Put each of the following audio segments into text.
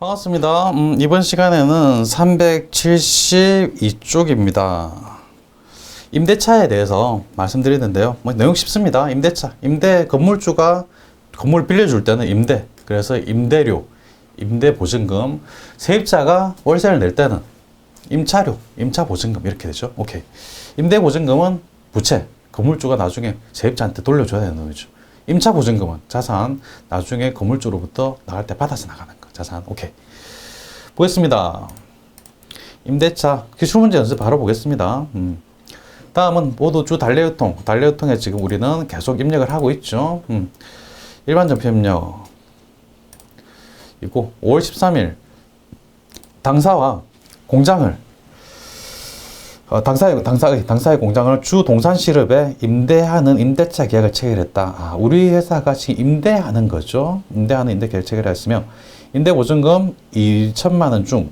반갑습니다. 이번 시간에는 372쪽입니다. 임대차에 대해서 말씀드리는데요. 내용 쉽습니다. 임대차. 건물주가 건물 빌려줄 때는 임대. 그래서 임대료, 임대보증금. 세입자가 월세를 낼 때는 임차료, 임차보증금 이렇게 되죠. 오케이. 임대보증금은 부채. 건물주가 나중에 세입자한테 돌려줘야 되는 거죠. 임차보증금은 자산. 나중에 건물주로부터 나갈 때 받아서 나가는 거. 자산. 오케이. 보겠습니다. 임대차 기출문제 연습 바로 보겠습니다. 다음은 모두 주 단례유통. 단례유통에 지금 우리는 계속 입력을 하고 있죠. 일반 전표입력. 이고 5월 13일 당사와 공장을 당사의 공장을 주 동산실업에 임대하는 임대차 계약을 체결했다. 우리 회사가 지금 임대하는 거죠. 임대하는 임대 계약 체결했으며 임대보증금 2천만 원 중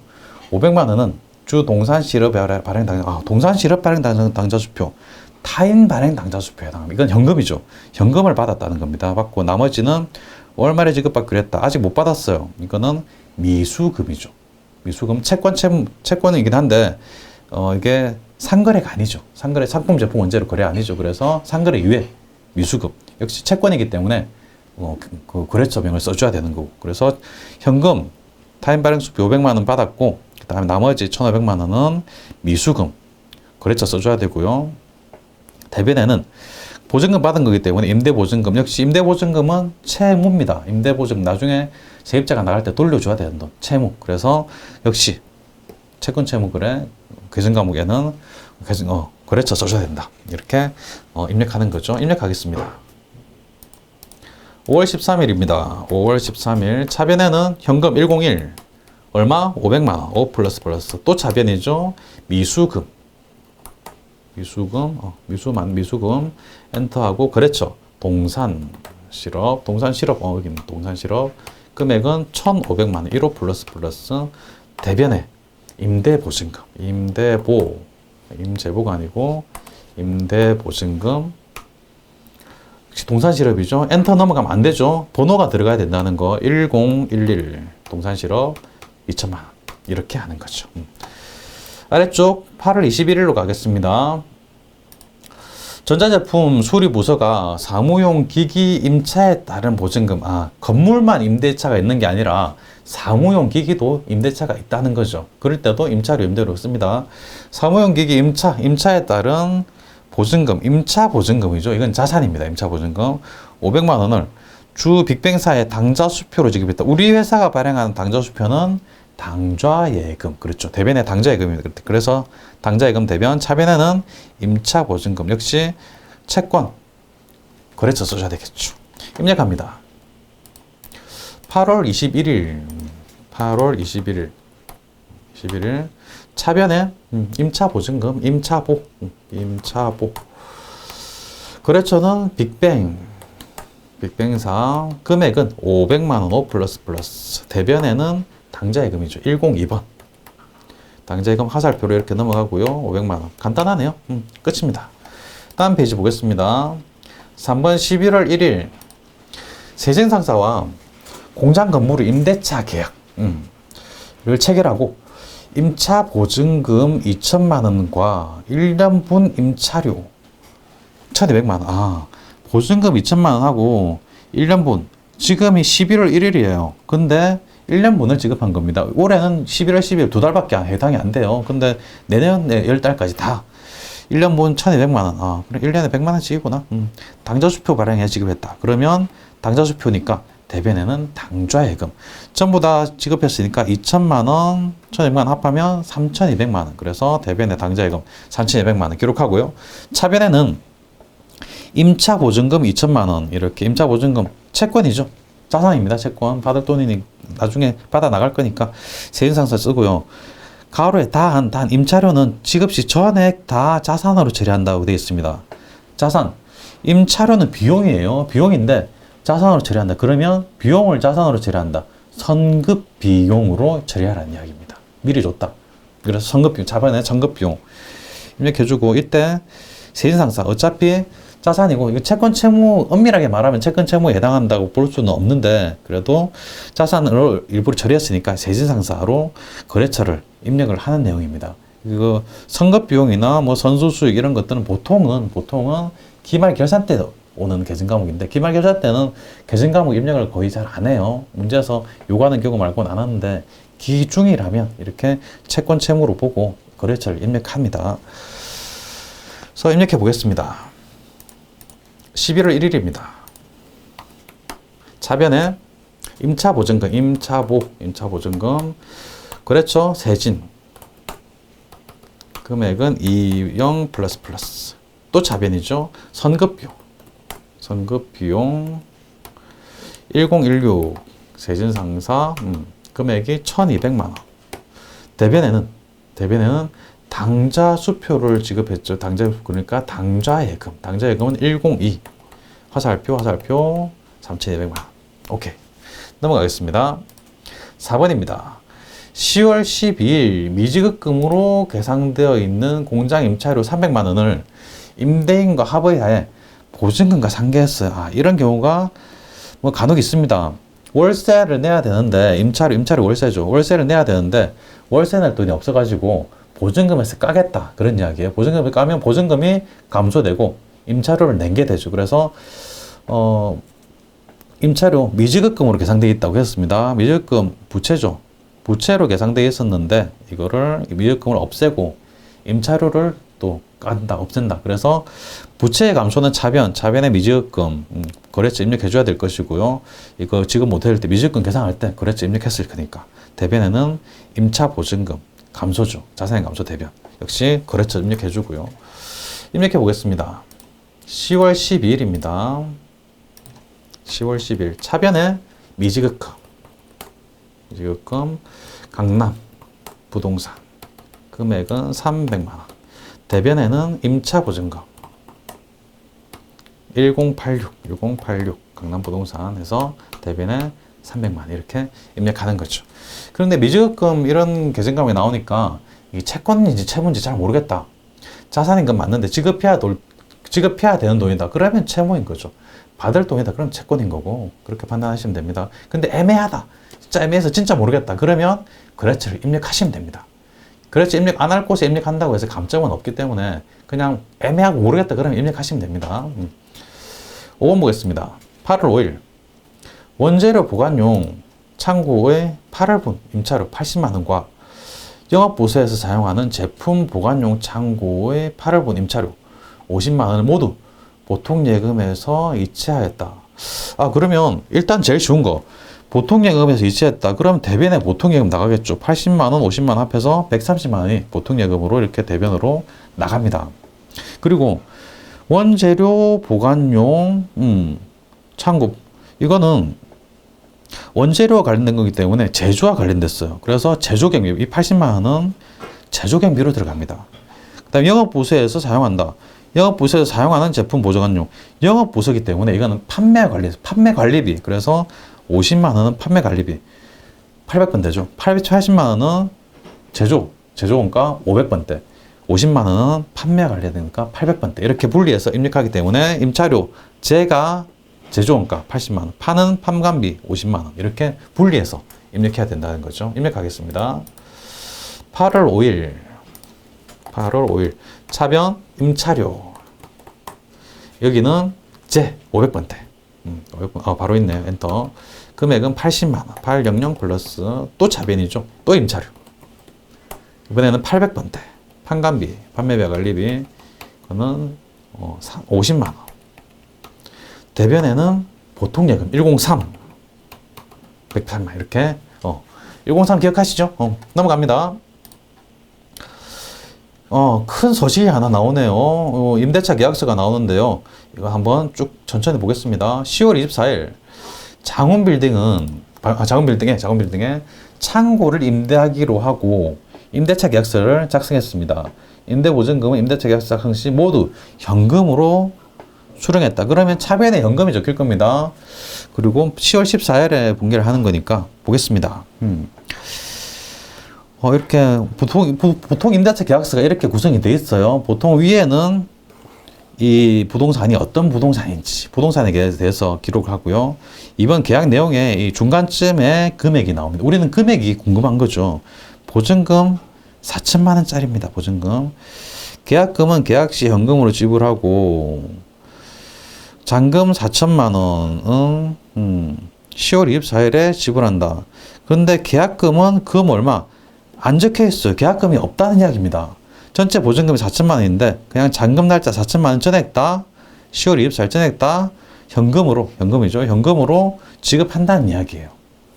500만 원은 주 동산실업 발행 동산실업 발행 당사주표, 타인 발행 당사주표에 해당합니다. 이건 현금이죠. 현금을 받았다는 겁니다. 받고 나머지는 월 말에 지급받기로 했다. 아직 못 받았어요. 이거는 미수금이죠. 미수금 채권이긴 한데 이게 상거래가 아니죠. 상거래 상품 제품 원재료 거래 아니죠. 그래서 상거래 이외 미수금 역시 채권이기 때문에 그 거래처명을 써줘야 되는 거고. 그래서 현금 타인 발행 수표 500만 원 받았고 그 다음에 나머지 1,500만 원은 미수금 거래처 써줘야 되고요. 대변에는 보증금 받은 거기 때문에 임대보증금 역시 임대보증금은 채무입니다. 임대보증금 나중에 세입자가 나갈 때 돌려줘야 되는 돈 채무. 그래서 역시 채권 채무 거래 계정 과목에는 거래처 써줘야 된다. 이렇게 입력하는 거죠. 입력하겠습니다. 5월 13일입니다. 5월 13일 차변에는 현금 101 얼마? 500만 원. 5 플러스 또 차변이죠. 미수금 엔터하고 거래처 동산실업 여기 동산실업 금액은 1,500만 원. 1호 플러스 대변에 임대보증금 임제보가 아니고 임대보증금 역시 동산실업이죠. 엔터 넘어가면 안 되죠. 번호가 들어가야 된다는 거. 1011 동산실업 2천만 원. 이렇게 하는 거죠. 아래쪽 8월 21일로 가겠습니다. 전자제품 수리부서가 사무용 기기 임차에 따른 보증금. 건물만 임대차가 있는 게 아니라 사무용 기기도 임대차가 있다는 거죠. 그럴 때도 임차료, 임대료 씁니다. 사무용 기기 임차에 따른 보증금, 임차보증금이죠. 이건 자산입니다. 임차보증금 500만 원을 주 빅뱅사의 당좌수표로 지급했다. 우리 회사가 발행하는 당좌수표는 당좌예금. 그렇죠. 대변에 당좌예금입니다. 그래서 당좌예금 대변, 차변에는 임차보증금 역시 채권, 거래처 써줘야 되겠죠. 입력합니다. 8월 21일 차변에 임차보증금, 임차보 거래처는 빅뱅사 금액은 500만 원 5 플러스 대변에는 당좌예금이죠. 102번 당좌예금 화살표로 이렇게 넘어가고요. 500만 원 간단하네요. 끝입니다. 다음 페이지 보겠습니다. 3번 11월 1일 세진상사와 공장 건물의 임대차 계약을 체결하고 임차보증금 2천만 원과 1년분 임차료 1,200만 원. 보증금 2천만 원하고 1년분 지금이 11월 1일이에요. 근데 1년분을 지급한 겁니다. 올해는 11월 12일 2달밖에 해당이 안 돼요. 근데 내년 10달까지 다 1년분 1,200만 원. 그럼 1년에 100만 원씩이구나. 당좌수표 발행해 지급했다. 그러면 당좌수표니까 대변에는 당좌예금 전부 다 지급했으니까 2천만 원, 1,200만 원 합하면 3,200만 원. 그래서 대변에 당좌예금 3,200만 원 기록하고요. 차변에는 임차보증금 2천만 원 이렇게 임차보증금 채권이죠. 자산입니다. 채권 받을 돈이니 나중에 받아 나갈 거니까 세인상사 쓰고요. 가로에 단 임차료는 지급 시 전액 다 자산으로 처리한다고 되어 있습니다. 자산 임차료는 비용이에요. 비용인데 자산으로 처리한다. 그러면 비용을 자산으로 처리한다. 선급 비용으로 처리하라는 이야기입니다. 미리 줬다. 그래서 선급 비용, 차반에 선급 비용 입력해주고 이때 세인상사 어차피 자산이고, 이거 채권 채무, 엄밀하게 말하면 채권 채무에 해당한다고 볼 수는 없는데, 그래도 자산을 일부러 처리했으니까 세진상사로 거래처를 입력을 하는 내용입니다. 이거 선급 비용이나 뭐 선수 수익 이런 것들은 보통은 기말 결산 때 오는 계정 과목인데, 기말 결산 때는 계정 과목 입력을 거의 잘 안 해요. 문제에서 요구하는 경우 말고는 안 하는데, 기중이라면 이렇게 채권 채무로 보고 거래처를 입력합니다. 그래서 입력해 보겠습니다. 11월 1일입니다. 차변에 임차보증금, 임차보증금, 거래처 세진, 금액은 20 플러스. 또 차변이죠. 선급비용 1016 세진상사, 금액이 1200만원. 대변에는 당좌 수표를 지급했죠. 그러니까 당좌예금은 102. 화살표 3200만원. 오케이. 넘어가겠습니다. 4번입니다. 10월 12일 미지급금으로 계상되어 있는 공장 임차료 300만원을 임대인과 합의하에 보증금과 상계했어요. 이런 경우가 뭐 간혹 있습니다. 월세를 내야 되는데, 임차료 월세죠. 월세를 내야 되는데 월세 낼 돈이 없어가지고 보증금에서 까겠다, 그런 이야기예요. 보증금을 까면 보증금이 감소되고 임차료를 낸 게 되죠. 그래서 임차료 미지급금으로 계상되어 있다고 했습니다. 미지급금 부채죠. 부채로 계상되어 있었는데 이거를 미지급금을 없애고 임차료를 또 깐다, 없앤다. 그래서 부채의 감소는 차변의 미지급금, 거래처 입력해줘야 될 것이고요. 이거 지급 못할 때 미지급금 계산할 때 거래처 입력했을 거니까. 대변에는 임차보증금 감소죠. 자산의 감소 대변. 역시 거래처 입력해주고요. 입력해 보겠습니다. 10월 12일입니다. 10월 10일 차변에 미지급금 강남 부동산 금액은 300만원. 대변에는 임차보증금 1086 강남 부동산 해서 대변에 300만 이렇게 입력하는 거죠. 그런데 미지급금 이런 계정감이 나오니까 이 채권인지 채무인지 잘 모르겠다. 자산인건 맞는데 지급해야 되는 돈이다. 그러면 채무인 거죠. 받을 돈이다. 그럼 채권인 거고, 그렇게 판단하시면 됩니다. 근데 애매하다. 진짜 애매해서 진짜 모르겠다. 그러면 거래처를 입력하시면 됩니다. 거래처 입력 안 할 곳에 입력한다고 해서 감점은 없기 때문에 그냥 애매하고 모르겠다. 그러면 입력하시면 됩니다. 5번 보겠습니다. 8월 5일 원재료 보관용 창고의 8월분 임차료 80만원과 영업부서에서 사용하는 제품 보관용 창고의 8월분 임차료 50만원을 모두 보통예금에서 이체하였다. 그러면 일단 제일 쉬운 거, 보통예금에서 이체했다. 그럼 대변에 보통예금 나가겠죠. 80만원, 50만원 합해서 130만원이 보통예금으로 이렇게 대변으로 나갑니다. 그리고 원재료 보관용 창고, 이거는 원재료와 관련된 거기 때문에 제조와 관련됐어요. 그래서 제조경비, 이 80만원은 제조경비로 들어갑니다. 그 다음에 영업부서에서 사용한다. 영업부서에서 사용하는 제품 보관용, 영업부서이기 때문에 이거는 판매관리비. 그래서 50만원은 판매관리비 800번 되죠. 880만원은 제조원가 500번대, 50만원은 판매가 관리되니까 800번대. 이렇게 분리해서 입력하기 때문에 임차료 제가 제조원가 80만원, 파는 판관비 50만원 이렇게 분리해서 입력해야 된다는 거죠. 입력하겠습니다. 8월 5일 차변 임차료, 여기는 제 500번대. 500번, 바로 있네요. 엔터. 금액은 80만원. 800 플러스 또 차변이죠. 또 임차료. 이번에는 800번대. 판관비, 판매비 관리비. 그거는 50만원. 대변에는 보통예금 103. 103만 이렇게 103 기억하시죠? 넘어갑니다. 큰 소식이 하나 나오네요. 임대차 계약서가 나오는데요. 이거 한번 쭉 천천히 보겠습니다. 10월 24일 장훈빌딩에 창고를 임대하기로 하고 임대차 계약서를 작성했습니다. 임대보증금은 임대차 계약서 작성 시 모두 현금으로 수령했다. 그러면 차변에 현금이 적힐 겁니다. 그리고 10월 14일에 분기를 하는 거니까 보겠습니다. 이렇게 보통 임대차 계약서가 이렇게 구성이 되어 있어요. 보통 위에는 이 부동산이 어떤 부동산인지 부동산에 대해서 기록을 하고요. 이번 계약 내용에 이 중간쯤에 금액이 나옵니다. 우리는 금액이 궁금한 거죠. 보증금 4천만 원짜리입니다. 보증금. 계약금은 계약 시 현금으로 지불하고 잔금 4천만 원은 10월 24일에 지불한다. 그런데 계약금은 금 얼마 안 적혀 있어요. 계약금이 없다는 이야기입니다. 전체 보증금이 4천만 원인데 그냥 잔금 날짜 4천만 원 전액다 10월 24일 전액다 현금이죠. 현금으로 지급한다는 이야기예요.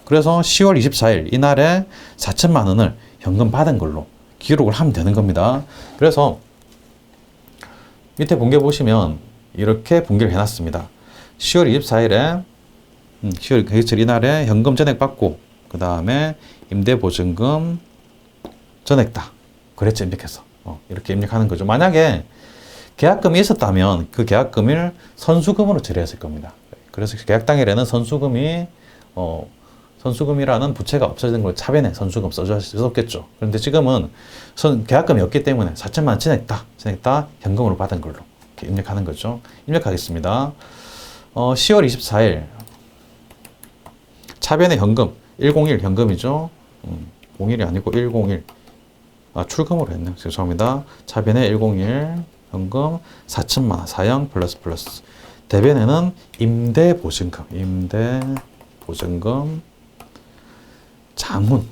그래서 10월 24일 이날에 4천만 원을 현금 받은 걸로 기록을 하면 되는 겁니다. 그래서 밑에 분계 보시면 이렇게 분계를 해놨습니다. 10월 24일에 10월 24일 이날에 현금 전액 받고 그 다음에 임대보증금 전액다. 거래처 입력해서 이렇게 입력하는 거죠. 만약에 계약금이 있었다면 그 계약금을 선수금으로 처리했을 겁니다. 그래서 계약 당일에는 선수금이라는 부채가 없어진 걸 차변에 선수금 써줄 수 없겠죠. 그런데 지금은 계약금이 없기 때문에 4천만 원 전액다 현금으로 받은 걸로 이렇게 입력하는 거죠. 입력하겠습니다. 10월 24일 차변에 현금 101 현금이죠. 01이 아니고 101 출금으로 했네요. 죄송합니다. 차변에 101 현금 4천만 원 사형 플러스 대변에는 임대보증금 장훈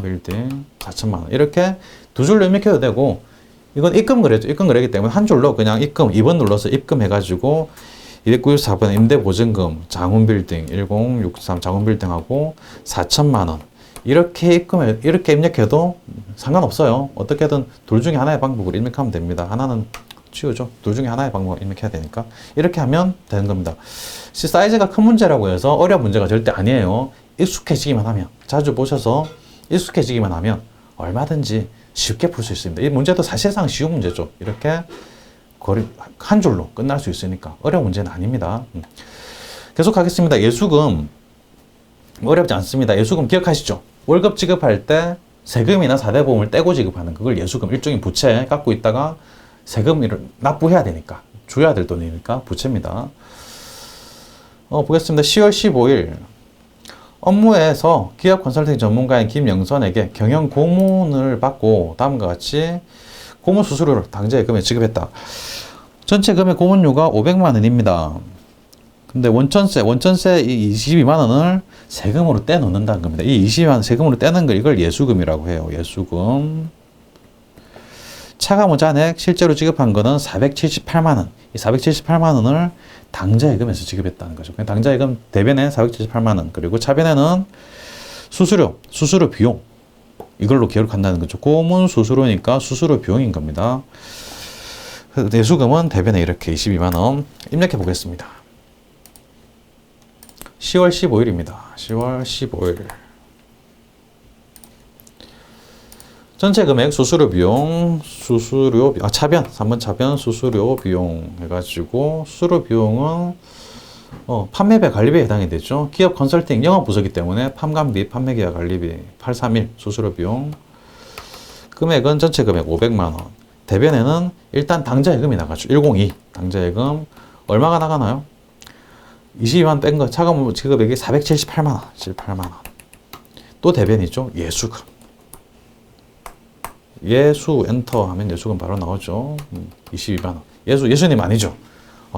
빌딩 4천만 원 이렇게 두 줄로 입력해도 되고 이건 입금 거래죠. 입금 거래이기 때문에 한 줄로 그냥 입금 2번 눌러서 입금해가지고 294번 임대보증금 장훈 빌딩 1063 장훈 빌딩하고 4천만 원 이렇게 입력해도 상관없어요. 어떻게든 둘 중에 하나의 방법으로 입력하면 됩니다. 하나는 치우죠. 둘 중에 하나의 방법으로 입력해야 되니까 이렇게 하면 되는 겁니다. 사이즈가 큰 문제라고 해서 어려운 문제가 절대 아니에요. 익숙해지기만 하면 자주 보셔서 익숙해지기만 하면 얼마든지 쉽게 풀 수 있습니다. 이 문제도 사실상 쉬운 문제죠. 이렇게 한 줄로 끝날 수 있으니까 어려운 문제는 아닙니다. 계속하겠습니다. 예수금 어렵지 않습니다. 예수금 기억하시죠? 월급 지급할 때 세금이나 사대보험을 떼고 지급하는 그걸 예수금 일종의 부채 갖고 있다가 세금을 납부해야 되니까 줘야 될 돈이니까 부채입니다. 보겠습니다. 10월 15일 업무에서 기업 컨설팅 전문가인 김영선에게 경영 고문을 받고 다음과 같이 고문 수수료를 당좌예금에 지급했다. 전체 금액 고문료가 500만 원입니다. 근데 원천세 이 22만 원을 세금으로 떼놓는다는 겁니다. 이 22만 원 세금으로 떼는 걸 이걸 예수금이라고 해요. 예수금. 차가무 잔액 실제로 지급한 거는 478만 원. 이 478만 원을 당좌예금에서 지급했다는 거죠. 당좌예금 대변에 478만 원. 그리고 차변에는 수수료 비용. 이걸로 기록한다는 거죠. 고문 수수료니까 수수료 비용인 겁니다. 예수금은 대변에 이렇게 22만 원 입력해 보겠습니다. 10월 15일입니다. 10월 15일. 전체 금액 수수료 비용, 차변, 3번 차변 수수료 비용 해가지고 수수료 비용은 판매비 관리비에 해당이 되죠. 기업 컨설팅 영업부서이기 때문에 판관비, 판매계약 관리비 831 수수료 비용. 금액은 전체 금액 500만 원. 대변에는 일단 당좌예금이 나가죠. 102 당좌예금 얼마가 나가나요? 22만 뺀 거 차가무 지급액이 478만 원, 78만 원. 또 대변이죠. 예수금. 예수 엔터 하면 예수금 바로 나오죠. 22만 원. 예수님 아니죠.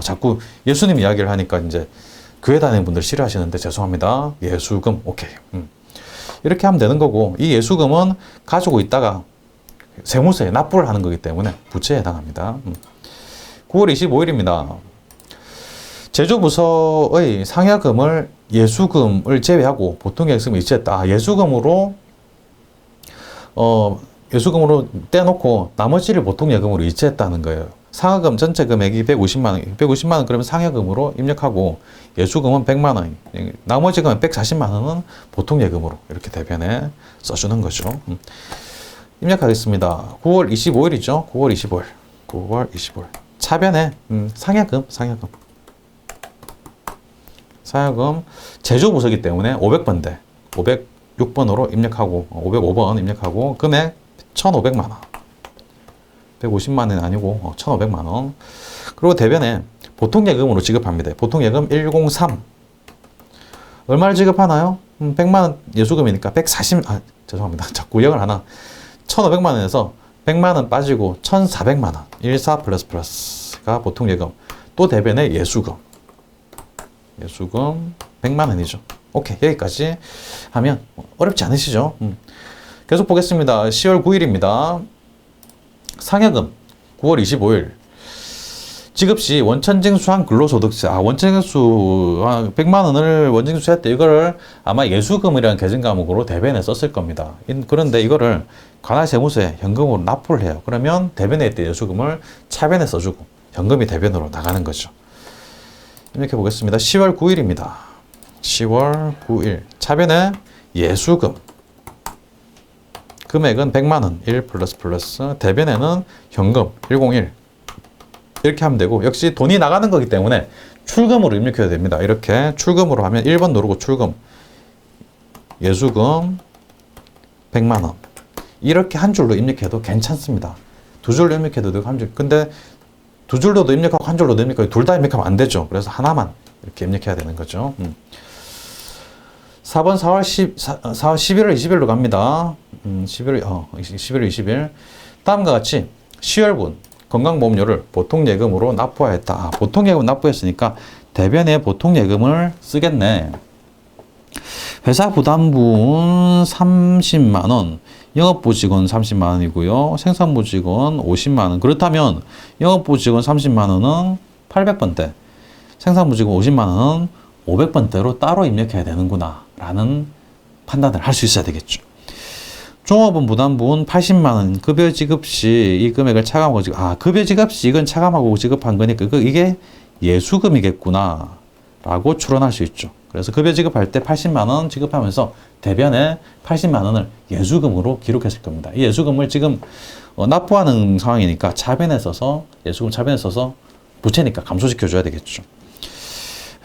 자꾸 예수님 이야기를 하니까 이제 교회 다니는 분들 싫어하시는데 죄송합니다. 예수금 오케이. 이렇게 하면 되는 거고 이 예수금은 가지고 있다가 세무서에 납부를 하는 거기 때문에 부채에 해당합니다. 9월 25일입니다. 제조부서의 상여금을 예수금을 제외하고 보통 예수금을 이체했다. 예수금으로 떼놓고 나머지를 보통 예금으로 이체했다는 거예요. 상여금 전체 금액이 150만 원. 150만 원 그러면 상여금으로 입력하고 예수금은 100만 원. 나머지 금액 140만 원은 보통 예금으로 이렇게 대변에 써주는 거죠. 입력하겠습니다. 9월 25일이죠. 9월 25일. 차변에 상여금. 제조부서이기 때문에 500번대 506번으로 입력하고 505번 입력하고 금액 1,500만 원. 150만 원이 아니고 1,500만 원. 그리고 대변에 보통예금으로 지급합니다. 보통예금 103. 얼마를 지급하나요? 100만 원 예수금이니까 죄송합니다. 자꾸 영을 하나. 1,500만 원에서 100만 원 빠지고 1,400만 원. 14 플러스 플러스가 보통예금. 또 대변에 예수금. 예수금 100만 원이죠. 오케이. 여기까지 하면 어렵지 않으시죠? 계속 보겠습니다. 10월 9일입니다. 상여금 9월 25일. 지급 시 원천징수한 근로소득세. 원천징수 100만 원을 원천징수했대. 이거를 아마 예수금이라는 계정 과목으로 대변에 썼을 겁니다. 그런데 이거를 관할세무서에 현금으로 납부를 해요. 그러면 대변에 있던 예수금을 차변에 써주고 현금이 대변으로 나가는 거죠. 이렇게 보겠습니다. 10월 9일입니다. 10월 9일. 차변에 예수금. 금액은 100만 원. 1 플러스 플러스. 대변에는 현금 101. 이렇게 하면 되고, 역시 돈이 나가는 거기 때문에 출금으로 입력해야 됩니다. 이렇게 출금으로 하면 1번 누르고 출금. 예수금 100만 원. 이렇게 한 줄로 입력해도 괜찮습니다. 두 줄로 입력해도 되고 한 줄. 근데 두 줄로도 입력하고 한 줄로도 입력하고 둘 다 입력하면 안 되죠. 그래서 하나만 이렇게 입력해야 되는 거죠. 4번 11월 20일로 갑니다. 11월 20일. 다음과 같이 시월분 건강보험료를 보통예금으로 납부하였다. 보통예금 납부했으니까 대변에 보통예금을 쓰겠네. 회사 부담분 30만 원, 영업부 직원 30만 원이고요. 생산부 직원 50만 원. 그렇다면 영업부 직원 30만 원은 800번대, 생산부 직원 50만 원은 500번대로 따로 입력해야 되는구나 라는 판단을 할 수 있어야 되겠죠. 종업원 부담분 80만 원, 급여 지급 시 이 금액을 차감하고 급여 지급 시 이건 차감하고 지급한 거니까 이게 예수금이겠구나 라고 추론할 수 있죠. 그래서 급여 지급할 때 80만 원 지급하면서 대변에 80만 원을 예수금으로 기록했을 겁니다. 이 예수금을 지금 납부하는 상황이니까 차변에 써서 예수금 차변에 써서 부채니까 감소시켜 줘야 되겠죠.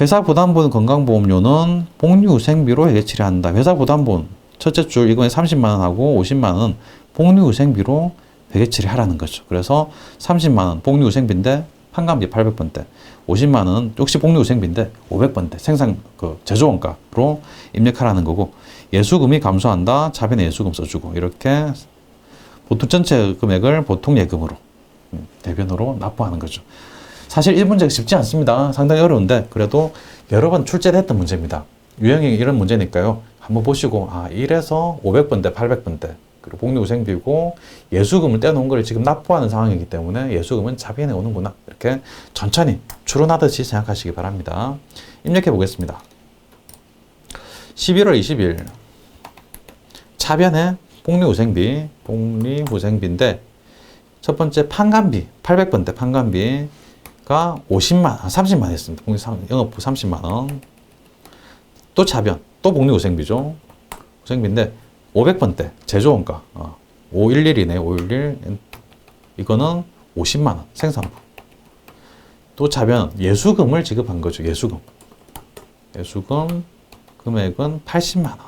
회사 부담분 건강보험료는 복리후생비로 해결 처리한다. 회사 부담분 첫째 줄 이거에 30만 원하고 50만 원은 복리후생비로 회계 처리하라는 거죠. 그래서 30만 원 복리후생비인데 판관비 800번대, 50만 원은 역시 복리후생비인데 500번대 생산 제조원가로 입력하라는 거고, 예수금이 감소한다. 차변에 예수금 써주고, 이렇게 보통 전체 금액을 보통예금으로 대변으로 납부하는 거죠. 사실 이 문제가 쉽지 않습니다. 상당히 어려운데 그래도 여러 번 출제됐던 문제입니다. 유형이 이런 문제니까요. 한번 보시고 이래서 500번대, 800번대 그리고 복리후생비고 예수금을 떼놓은 걸 지금 납부하는 상황이기 때문에 예수금은 차변에 오는구나. 이렇게 천천히 추론하듯이 생각하시기 바랍니다. 입력해 보겠습니다. 11월 20일 차변에 복리후생비인데 첫 번째 판관비 800번대 판관비가 30만 원 했습니다. 영업부 30만 원. 또 차변, 또 복리후생비죠. 후생비인데 500번대 제조원가 511이네. 511 이거는 50만 원 생산부. 또 차변 예수금을 지급한 거죠. 예수금 금액은 80만 원.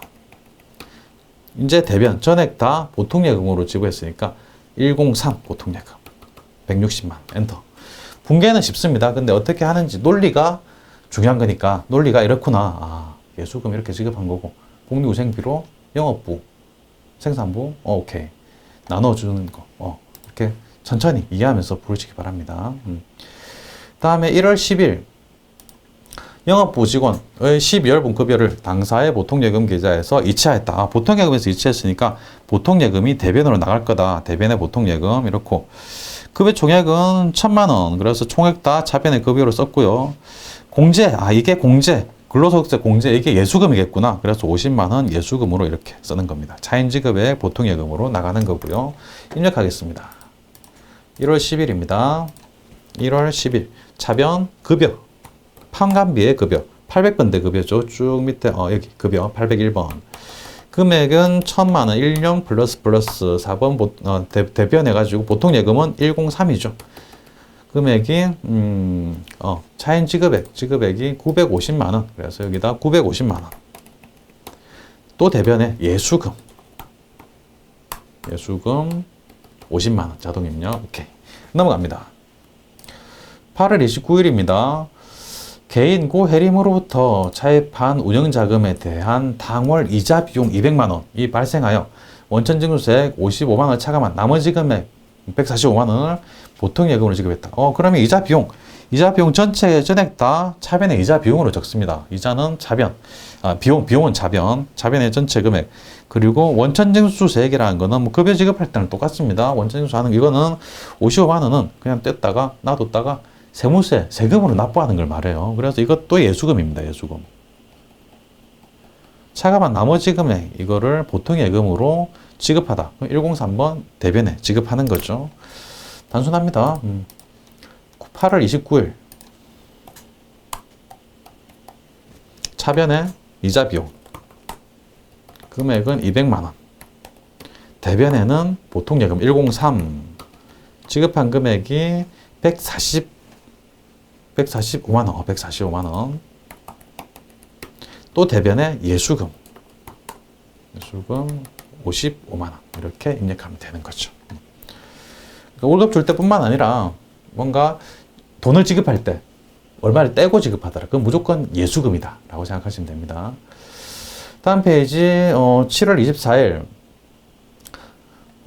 이제 대변 전액 다 보통예금으로 지급했으니까 103 보통예금 160만 엔터. 분계는 쉽습니다. 근데 어떻게 하는지 논리가 중요한 거니까 논리가 이렇구나. 예수금 이렇게 지급한 거고 복리후생비로 영업부, 생산부 오케이 나눠주는 거 이렇게 천천히 이해하면서 부르시기 바랍니다. 다음에 1월 10일 영업부 직원의 12월분 급여를 당사의 보통예금 계좌에서 이체하였다. 보통예금에서 이체했으니까 보통예금이 대변으로 나갈 거다. 대변의 보통예금 이렇고 급여 총액은 1,000만 원. 그래서 총액 다 차변의 급여로 썼고요. 공제 이게 공제 근로소득세 공제 이게 예수금이겠구나. 그래서 50만 원 예수금으로 이렇게 쓰는 겁니다. 차인지급의 보통예금으로 나가는 거고요. 입력하겠습니다. 1월 10일입니다. 1월 10일 차변 급여 판관비의 급여 800번대 급여죠. 쭉 밑에 여기 급여 801번 금액은 1,000만 원 1년 플러스 4번 대변해가지고 보통예금은 103이죠. 금액이 차인 지급액이 950만 원. 그래서 여기다 950만 원. 또 대변에 예수금 50만 원 자동 입력. 오케이. 넘어갑니다. 8월 29일입니다. 개인 고 해림으로부터 차입한 운영자금에 대한 당월 이자 비용 200만원 이 발생하여 원천징수세액 55만원을 차감한 나머지 금액 145만원을 보통예금으로 지급했다. 그러면 이자 비용 전체의 전액 다 차변의 이자 비용으로 적습니다. 이자는 차변, 비용은 차변의 전체 금액. 그리고 원천징수세액이라는 거는 뭐 급여 지급할 때는 똑같습니다. 원천징수 하는 이거는 55만원은 그냥 뗐다가 놔뒀다가 세금으로 납부하는 걸 말해요. 그래서 이것도 예수금입니다. 예수금. 차감한 나머지 금액 이거를 보통예금으로 지급하다. 103번 대변에 지급하는 거죠. 단순합니다. 8월 29일 차변의 이자 비용 금액은 200만원 대변에는 보통예금 103 지급한 금액이 145만원 또 대변에 예수금 55만원 이렇게 입력하면 되는 거죠. 그러니까 월급 줄 때뿐만 아니라 뭔가 돈을 지급할 때 얼마를 떼고 지급하더라. 그건 무조건 예수금이다 라고 생각하시면 됩니다. 다음 페이지 7월 24일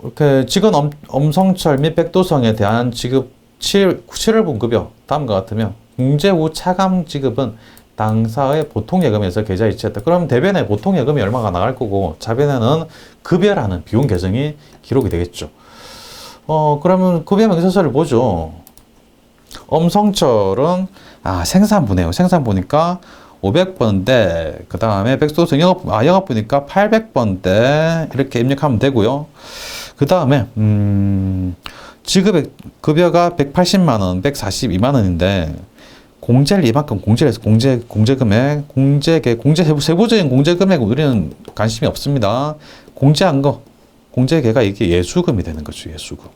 이렇게 직원 엄성철 및 백도성에 대한 지급 7월분 급여 다음과 같으면 공제 후 차감 지급은 당사의 보통예금에서 계좌 이체했다. 그럼 대변에 보통예금이 얼마가 나갈 거고 차변에는 급여라는 비용 계정이 기록이 되겠죠. 그러면 급여 명세서를 보죠. 엄성철은 생산부네요. 생산부니까 500번대 그 다음에 백도성 영업부니까 800번대 이렇게 입력하면 되고요. 그 다음에 지급액 급여가 180만원, 142만원인데 공제를 이만큼 공제를 해서 공제금액, 세부적인 공제금액 우리는 관심이 없습니다. 공제한 거, 공제계가 이게 예수금이 되는 거죠. 예수금.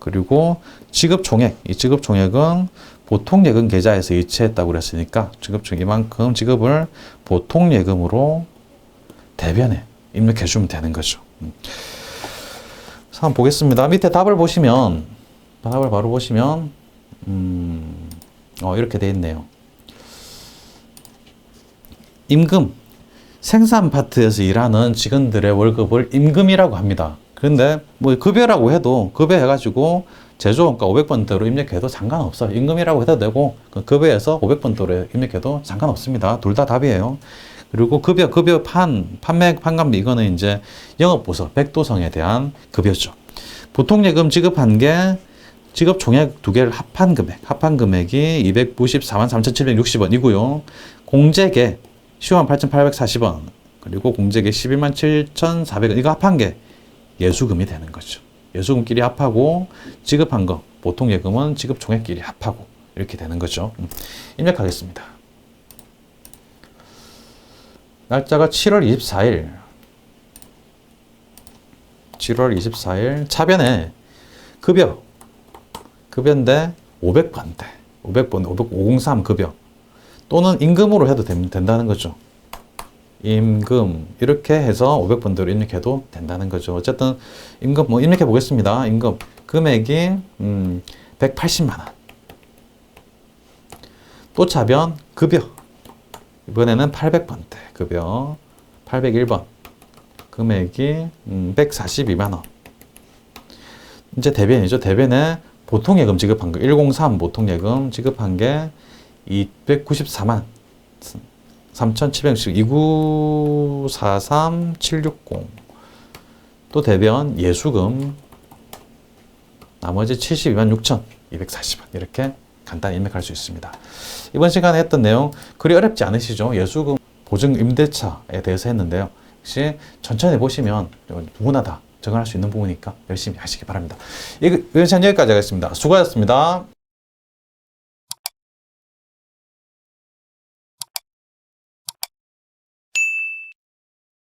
그리고 지급총액, 이 지급총액은 보통예금 계좌에서 이체했다고 그랬으니까 지급총액 이만큼 지급을 보통예금으로 대변에 입력해 주면 되는 거죠. 한번 보겠습니다. 밑에 답을 보시면 바로 보시면 이렇게 돼 있네요. 임금 생산 파트에서 일하는 직원들의 월급을 임금이라고 합니다. 그런데 뭐 급여라고 해도 급여 해가지고 제조원가 500번대로 입력해도 상관없어요. 임금이라고 해도 되고 급여에서 500번대로 입력해도 상관없습니다. 둘 다 답이에요. 그리고 급여 판매 판관비 이거는 이제 영업부서 백도성에 대한 급여죠. 보통예금 지급한 게 지급 총액 두 개를 합한 금액이 294만 3,760원이고요. 공제계 10만 8,840원 그리고 공제계 11만 7,400원 이거 합한 게 예수금이 되는 거죠. 예수금끼리 합하고 지급한 거 보통예금은 지급 총액끼리 합하고 이렇게 되는 거죠. 입력하겠습니다. 날짜가 7월 24일 차변에 급여인데 500번대 503 급여 또는 임금으로 해도 된다는 거죠. 임금 이렇게 해서 500번대로 입력해도 된다는 거죠. 어쨌든 임금 입력해 보겠습니다. 임금 금액이 180만원 또 차변 급여 이번에는 800번대 급여 801번 금액이 142만원 이제 대변이죠. 대변에 보통예금 지급한 거 103 보통예금 지급한 게 294만 3,700씩 2943760 또 대변 예수금 나머지 72만 6,240원 이렇게 간단히 입력할 수 있습니다. 이번 시간에 했던 내용 그리 어렵지 않으시죠? 예수금 보증 임대차에 대해서 했는데요. 역시 천천히 보시면 누구나 다 적응할 수 있는 부분이니까 열심히 하시기 바랍니다. 이번 시간 여기까지 하겠습니다. 수고하셨습니다.